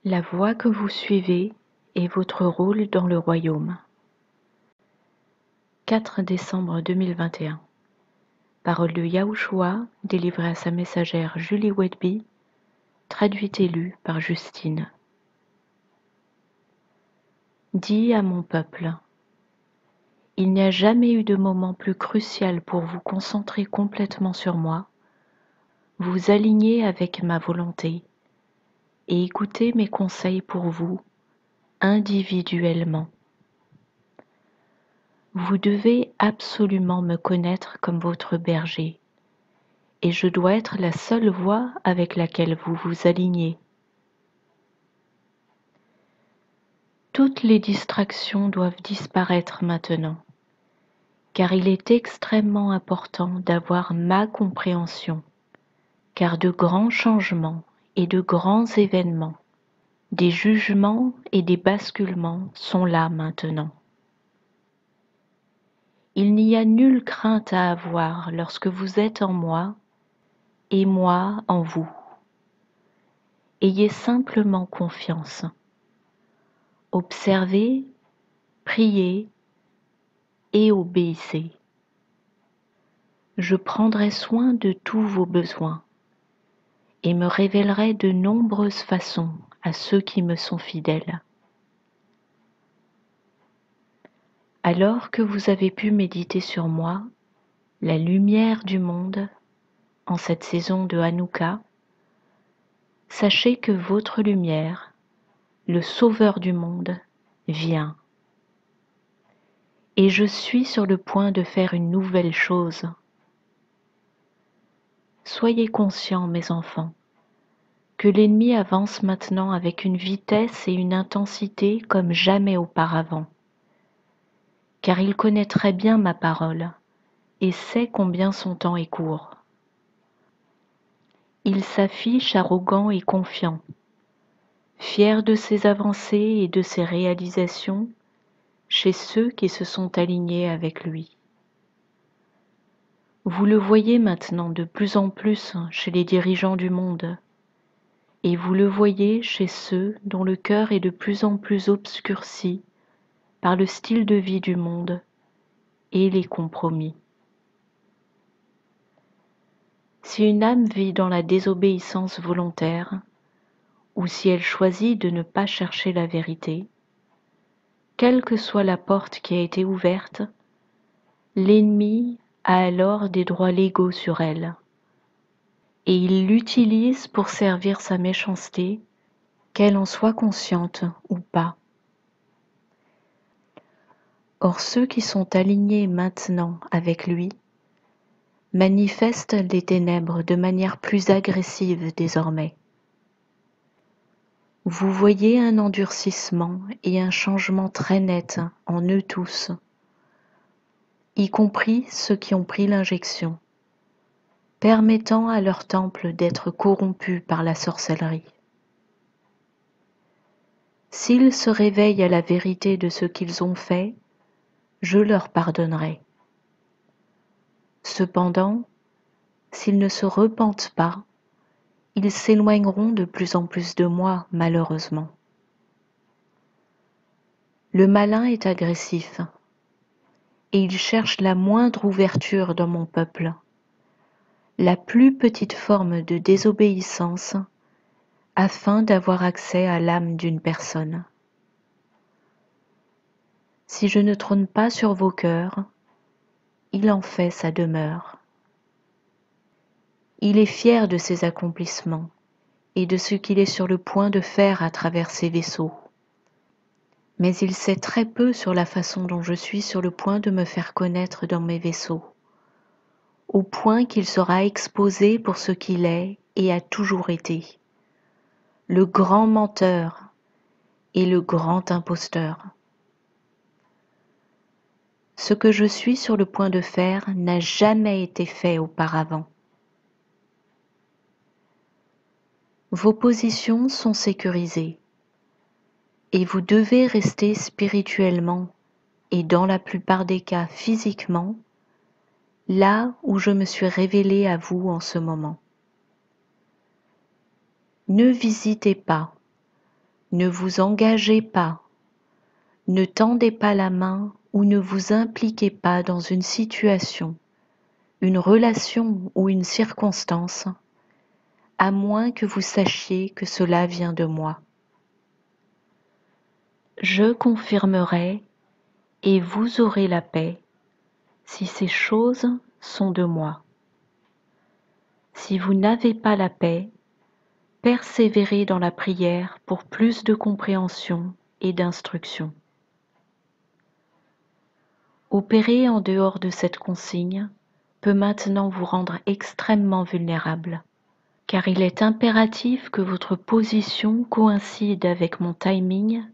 La voie que vous suivez est votre rôle dans le royaume. 4 décembre 2021. Parole de Yahushua, délivrée à sa messagère Julie Wedby, traduite et lue par Justine. Dis à mon peuple, il n'y a jamais eu de moment plus crucial pour vous concentrer complètement sur moi, vous aligner avec ma volonté et écouter mes conseils pour vous individuellement. Vous devez absolument me connaître comme votre berger, et je dois être la seule voie avec laquelle vous vous alignez. Toutes les distractions doivent disparaître maintenant, car il est extrêmement important d'avoir ma compréhension, car de grands changements et de grands événements, des jugements et des basculements sont là maintenant. Il n'y a nulle crainte à avoir lorsque vous êtes en moi et moi en vous. Ayez simplement confiance. Observez, priez et obéissez. Je prendrai soin de tous vos besoins et me révélerai de nombreuses façons à ceux qui me sont fidèles. Alors que vous avez pu méditer sur moi, la lumière du monde, en cette saison de Hanouka, sachez que votre lumière, le Sauveur du monde, vient. Et je suis sur le point de faire une nouvelle chose. Soyez conscients, mes enfants, que l'ennemi avance maintenant avec une vitesse et une intensité comme jamais auparavant, car il connaît très bien ma parole et sait combien son temps est court. Il s'affiche arrogant et confiant, fier de ses avancées et de ses réalisations chez ceux qui se sont alignés avec lui. Vous le voyez maintenant de plus en plus chez les dirigeants du monde, et vous le voyez chez ceux dont le cœur est de plus en plus obscurci par le style de vie du monde et les compromis. Si une âme vit dans la désobéissance volontaire, ou si elle choisit de ne pas chercher la vérité, quelle que soit la porte qui a été ouverte, l'ennemi a alors des droits légaux sur elle, et il l'utilise pour servir sa méchanceté, qu'elle en soit consciente ou pas. Or ceux qui sont alignés maintenant avec lui manifestent les ténèbres de manière plus agressive désormais. Vous voyez un endurcissement et un changement très net en eux tous, y compris ceux qui ont pris l'injection, permettant à leur temple d'être corrompu par la sorcellerie. S'ils se réveillent à la vérité de ce qu'ils ont fait, je leur pardonnerai. Cependant, s'ils ne se repentent pas, ils s'éloigneront de plus en plus de moi, malheureusement. Le malin est agressif, et il cherche la moindre ouverture dans mon peuple, la plus petite forme de désobéissance, afin d'avoir accès à l'âme d'une personne. Si je ne trône pas sur vos cœurs, il en fait sa demeure. Il est fier de ses accomplissements et de ce qu'il est sur le point de faire à travers ses vaisseaux. Mais il sait très peu sur la façon dont je suis sur le point de me faire connaître dans mes vaisseaux, au point qu'il sera exposé pour ce qu'il est et a toujours été, le grand menteur et le grand imposteur. Ce que je suis sur le point de faire n'a jamais été fait auparavant. Vos positions sont sécurisées et vous devez rester spirituellement et dans la plupart des cas physiquement là où je me suis révélé à vous en ce moment. Ne visitez pas, Ne vous engagez pas, ne tendez pas la main ou ne vous impliquez pas dans une situation, une relation ou une circonstance, à moins que vous sachiez que cela vient de moi. Je confirmerai et vous aurez la paix si ces choses sont de moi. Si vous n'avez pas la paix, persévérez dans la prière pour plus de compréhension et d'instruction. Opérer en dehors de cette consigne peut maintenant vous rendre extrêmement vulnérable, car il est impératif que votre position coïncide avec mon timing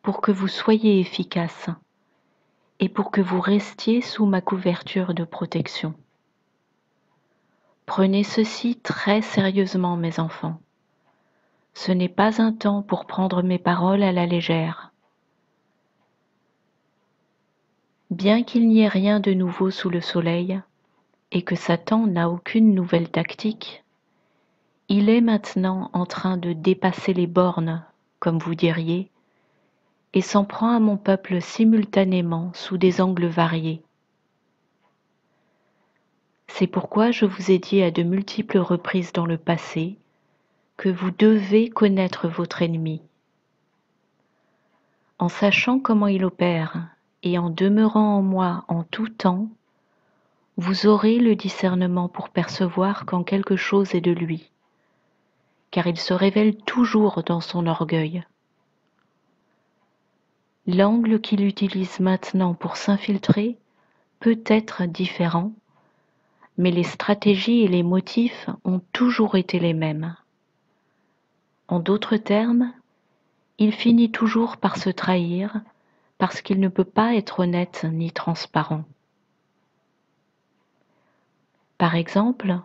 pour que vous soyez efficace et pour que vous restiez sous ma couverture de protection. Prenez ceci très sérieusement, mes enfants. Ce n'est pas un temps pour prendre mes paroles à la légère. Bien qu'il n'y ait rien de nouveau sous le soleil, et que Satan n'a aucune nouvelle tactique, il est maintenant en train de dépasser les bornes, comme vous diriez, et s'en prend à mon peuple simultanément sous des angles variés. C'est pourquoi je vous ai dit à de multiples reprises dans le passé que vous devez connaître votre ennemi. En sachant comment il opère et en demeurant en moi en tout temps, vous aurez le discernement pour percevoir quand quelque chose est de lui, car il se révèle toujours dans son orgueil. L'angle qu'il utilise maintenant pour s'infiltrer peut être différent, mais les stratégies et les motifs ont toujours été les mêmes. En d'autres termes, il finit toujours par se trahir parce qu'il ne peut pas être honnête ni transparent. Par exemple,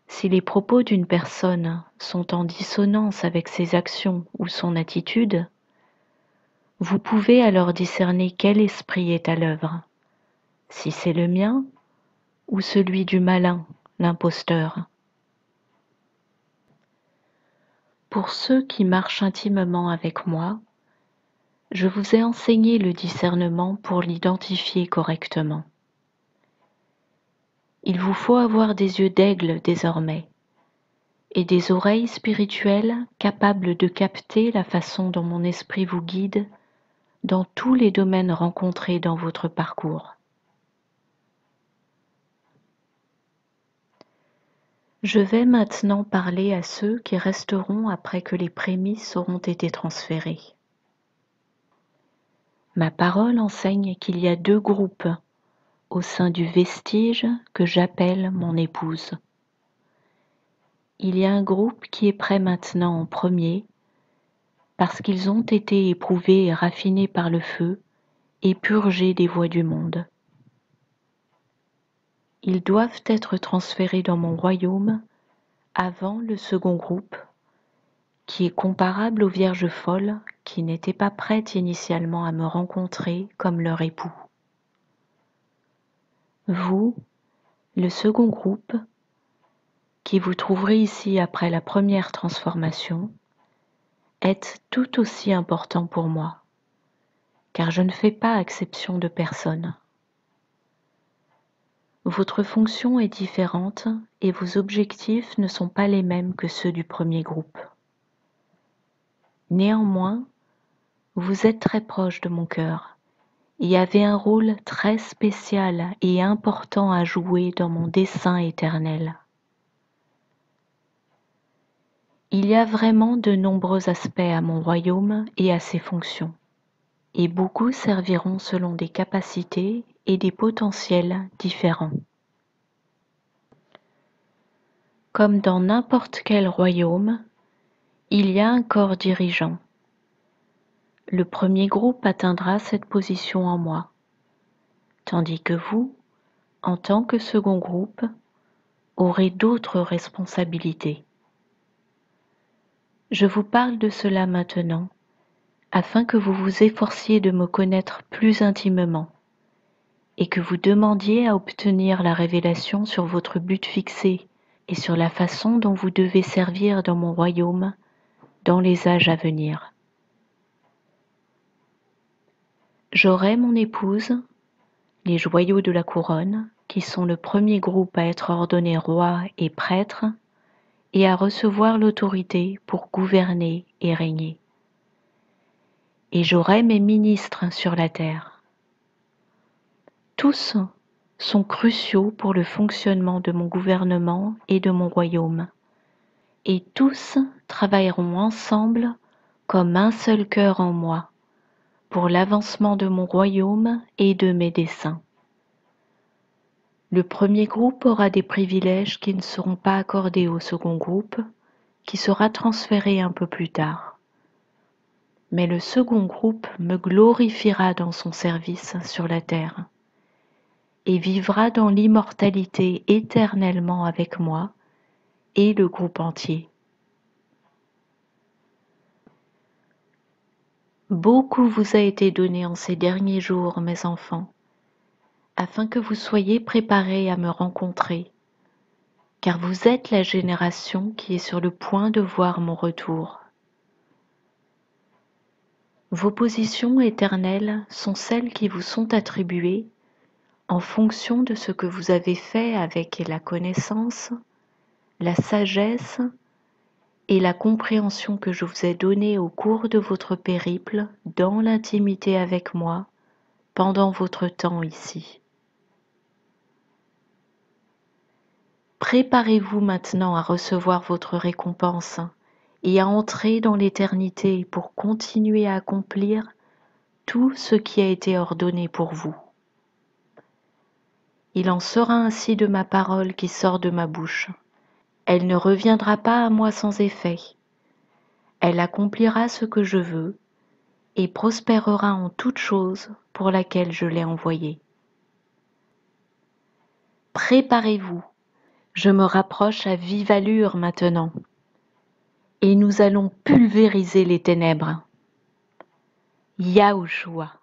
si les propos d'une personne sont en dissonance avec ses actions ou son attitude, vous pouvez alors discerner quel esprit est à l'œuvre, si c'est le mien ou celui du malin, l'imposteur. Pour ceux qui marchent intimement avec moi, je vous ai enseigné le discernement pour l'identifier correctement. Il vous faut avoir des yeux d'aigle désormais et des oreilles spirituelles capables de capter la façon dont mon esprit vous guide dans tous les domaines rencontrés dans votre parcours. Je vais maintenant parler à ceux qui resteront après que les prémices auront été transférées. Ma parole enseigne qu'il y a deux groupes au sein du vestige que j'appelle mon épouse. Il y a un groupe qui est prêt maintenant en premier, parce qu'ils ont été éprouvés et raffinés par le feu et purgés des voies du monde. Ils doivent être transférés dans mon royaume avant le second groupe, qui est comparable aux vierges folles qui n'étaient pas prêtes initialement à me rencontrer comme leur époux. Vous, le second groupe, qui vous trouverez ici après la première transformation, êtes tout aussi important pour moi, car je ne fais pas exception de personne. Votre fonction est différente et vos objectifs ne sont pas les mêmes que ceux du premier groupe. Néanmoins, vous êtes très proche de mon cœur et avez un rôle très spécial et important à jouer dans mon dessein éternel. Il y a vraiment de nombreux aspects à mon royaume et à ses fonctions, et beaucoup serviront selon des capacités et des potentiels différents. Comme dans n'importe quel royaume, il y a un corps dirigeant. Le premier groupe atteindra cette position en moi, tandis que vous, en tant que second groupe, aurez d'autres responsabilités. Je vous parle de cela maintenant, afin que vous vous efforciez de me connaître plus intimement et que vous demandiez à obtenir la révélation sur votre but fixé et sur la façon dont vous devez servir dans mon royaume dans les âges à venir. J'aurai mon épouse, les joyaux de la couronne, qui sont le premier groupe à être ordonné roi et prêtre, et à recevoir l'autorité pour gouverner et régner. Et j'aurai mes ministres sur la terre. Tous sont cruciaux pour le fonctionnement de mon gouvernement et de mon royaume, et tous travailleront ensemble comme un seul cœur en moi, pour l'avancement de mon royaume et de mes desseins. Le premier groupe aura des privilèges qui ne seront pas accordés au second groupe, qui sera transféré un peu plus tard. Mais le second groupe me glorifiera dans son service sur la terre et vivra dans l'immortalité éternellement avec moi et le groupe entier. Beaucoup vous a été donné en ces derniers jours, mes enfants, afin que vous soyez préparés à me rencontrer, car vous êtes la génération qui est sur le point de voir mon retour. Vos positions éternelles sont celles qui vous sont attribuées en fonction de ce que vous avez fait avec la connaissance, la sagesse et la compréhension que je vous ai donnée au cours de votre périple dans l'intimité avec moi pendant votre temps ici. Préparez-vous maintenant à recevoir votre récompense et à entrer dans l'éternité pour continuer à accomplir tout ce qui a été ordonné pour vous. Il en sera ainsi de ma parole qui sort de ma bouche. Elle ne reviendra pas à moi sans effet. Elle accomplira ce que je veux et prospérera en toute chose pour laquelle je l'ai envoyée. Préparez-vous, je me rapproche à vive allure maintenant, et nous allons pulvériser les ténèbres. Yahushua.